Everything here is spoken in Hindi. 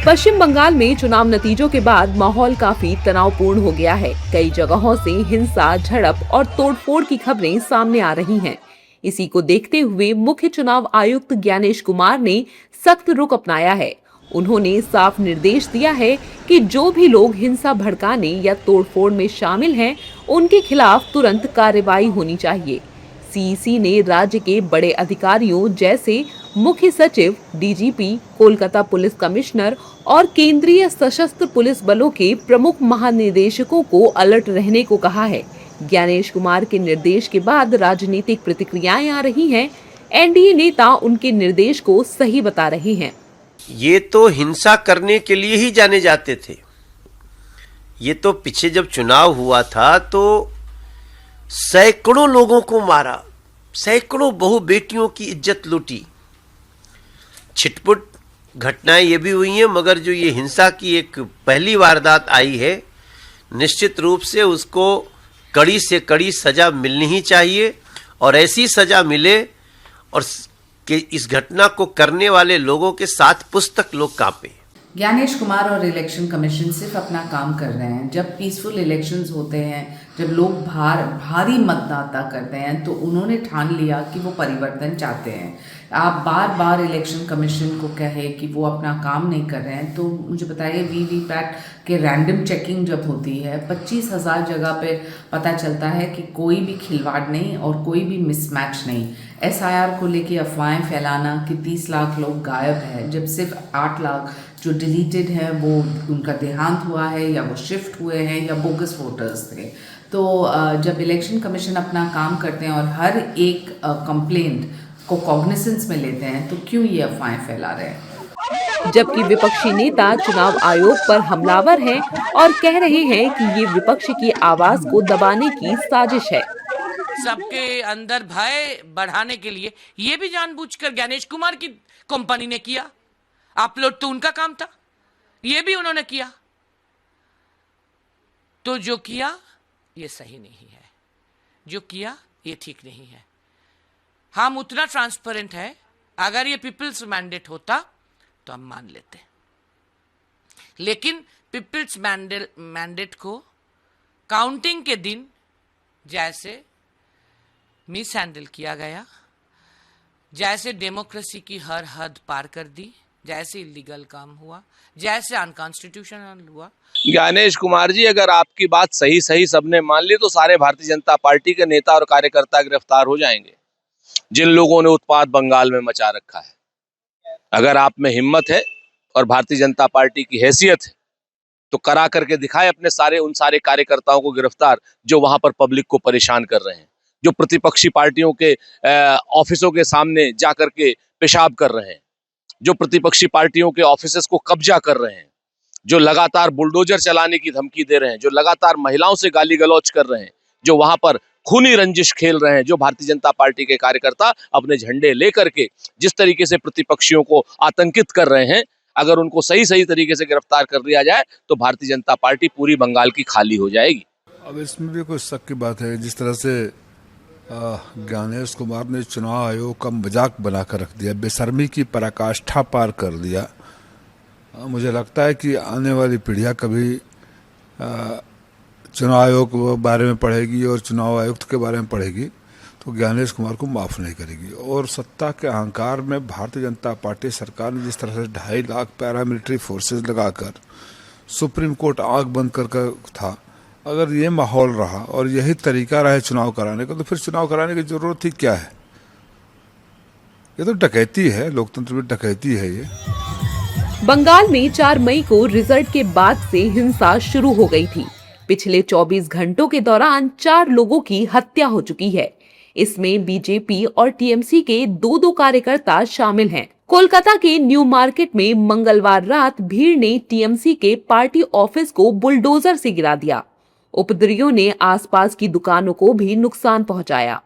पश्चिम बंगाल में चुनाव नतीजों के बाद माहौल काफी तनावपूर्ण हो गया है। कई जगहों से हिंसा, झड़प और तोड़फोड़ की खबरें सामने आ रही हैं। इसी को देखते हुए मुख्य चुनाव आयुक्त ज्ञानेश कुमार ने सख्त रुख अपनाया है। उन्होंने साफ निर्देश दिया है कि जो भी लोग हिंसा भड़काने या तोड़फोड़ में शामिल हैं, उनके खिलाफ तुरंत कार्रवाई होनी चाहिए। सीईसी ने राज्य के बड़े अधिकारियों जैसे मुख्य सचिव, डीजीपी, कोलकाता पुलिस कमिश्नर और केंद्रीय सशस्त्र पुलिस बलों के प्रमुख महानिदेशकों को अलर्ट रहने को कहा है। ज्ञानेश कुमार के निर्देश के बाद राजनीतिक प्रतिक्रियाएं आ रही हैं। एनडीए नेता उनके निर्देश को सही बता रहे हैं। ये तो हिंसा करने के लिए ही जाने जाते थे। ये तो पीछे जब चुनाव हुआ था तो सैकड़ों लोगों को मारा, सैकड़ों बहु बेटियों की इज्जत लूटी। छिटपुट घटनाएं ये भी हुई हैं, मगर जो ये हिंसा की एक पहली वारदात आई है, निश्चित रूप से उसको कड़ी से कड़ी सजा मिलनी ही चाहिए और ऐसी सजा मिले और कि इस घटना को करने वाले लोगों के साथ पुस्तक लोग कांपे। ज्ञानेश कुमार और इलेक्शन कमीशन सिर्फ अपना काम कर रहे हैं। जब पीसफुल इलेक्शंस होते हैं, जब लोग भारी मतदाता करते हैं, तो उन्होंने ठान लिया कि वो परिवर्तन चाहते हैं। आप बार बार इलेक्शन कमीशन को कहे कि वो अपना काम नहीं कर रहे हैं, तो मुझे बताइए, वीवीपैट के रैंडम चेकिंग जब होती है 25,000 जगह पे पता चलता है कि कोई भी खिलवाड़ नहीं और कोई भी मिसमैच नहीं। एसआईआर को लेके अफवाहें फैलाना कि 30 लाख लोग गायब हैं, जब सिर्फ 8 लाख जो डिलीटेड है वो उनका देहांत हुआ है या वो शिफ्ट हुए हैं या बोगस वोटर्स थे। तो जब इलेक्शन कमीशन अपना काम करते हैं और हर एक कंप्लेंट को कॉग्निसेंस में लेते हैं, तो क्यों ये अफवाहें फैला रहे हैं? जबकि विपक्षी नेता चुनाव आयोग पर हमलावर हैं और कह रहे हैं कि ये विपक्ष की आवाज को दबाने की साजिश है। सबके अंदर भय बढ़ाने के लिए ये भी जानबूझकर ज्ञानेश कुमार की कंपनी ने किया। अपलोड तो उनका काम था, ये भी उन्होंने किया। तो जो किया ये सही नहीं है, जो किया ये ठीक नहीं है। हम उतना ट्रांसपेरेंट है, अगर ये पीपल्स मैंडेट होता तो हम मान लेते, लेकिन पीपल्स मैंडेट को काउंटिंग के दिन जैसे मिस हैंडल किया गया, जैसे डेमोक्रेसी की हर हद पार कर दी, जैसे इलीगल काम हुआ, जैसे अनकॉन्स्टिट्यूशनल हुआ। ज्ञानेश कुमार जी, अगर आपकी बात सही सबने मान ली तो सारे भारतीय जनता पार्टी के नेता और कार्यकर्ता गिरफ्तार हो जाएंगे, जिन लोगों ने उत्पात बंगाल में मचा रखा है। अगर आप में हिम्मत है और भारतीय जनता पार्टी की हैसियत है तो करा करके दिखाए अपने उन सारे कार्यकर्ताओं को गिरफ्तार जो वहां पर पब्लिक को परेशान कर रहे हैं, जो प्रतिपक्षी पार्टियों के ऑफिसों के सामने जाकर के पेशाब कर रहे हैं, जो प्रतिपक्षी पार्टियों के ऑफिसेस को कब्जा कर रहे हैं, जो लगातार बुलडोजर चलाने की धमकी दे रहे हैं, जो लगातार महिलाओं से गाली गलौज कर रहे हैं, जो वहां पर खूनी रंजिश खेल रहे हैं, जो भारतीय जनता पार्टी के कार्यकर्ता अपने झंडे लेकर के जिस तरीके से प्रतिपक्षियों को आतंकित कर रहे हैं, अगर उनको सही तरीके से गिरफ्तार कर लिया जाए तो भारतीय जनता पार्टी पूरी बंगाल की खाली हो जाएगी। अब इसमें भी कोई शक की बात है, जिस तरह से ज्ञानेश कुमार ने चुनाव आयोग का मजाक बनाकर रख दिया, बेशर्मी की पराकाष्ठा पार कर दिया। मुझे लगता है कि आने वाली पीढ़ियां कभी चुनाव आयोग के बारे में पढ़ेगी और चुनाव आयुक्त के बारे में पढ़ेगी तो ज्ञानेश कुमार को माफ़ नहीं करेगी। और सत्ता के अहंकार में भारतीय जनता पार्टी सरकार ने जिस तरह से 2.5 लाख पैरामिलिट्री फोर्सेस लगाकर सुप्रीम कोर्ट आंख बंद कर था, अगर ये माहौल रहा और यही तरीका रहा चुनाव कराने का, तो फिर चुनाव कराने की जरूरत ही क्या है? ये तो डकैती है, लोकतंत्र में डकैती है ये। बंगाल में 4 मई को रिजल्ट के बाद से हिंसा शुरू हो गई थी। पिछले 24 घंटों के दौरान 4 लोगों की हत्या हो चुकी है। इसमें बीजेपी और टीएमसी के 2 कार्यकर्ता शामिल हैं। कोलकाता के न्यू मार्केट में मंगलवार रात भीड़ ने टीएमसी के पार्टी ऑफिस को बुलडोजर से गिरा दिया। उपद्रवियों ने आसपास की दुकानों को भी नुकसान पहुंचाया।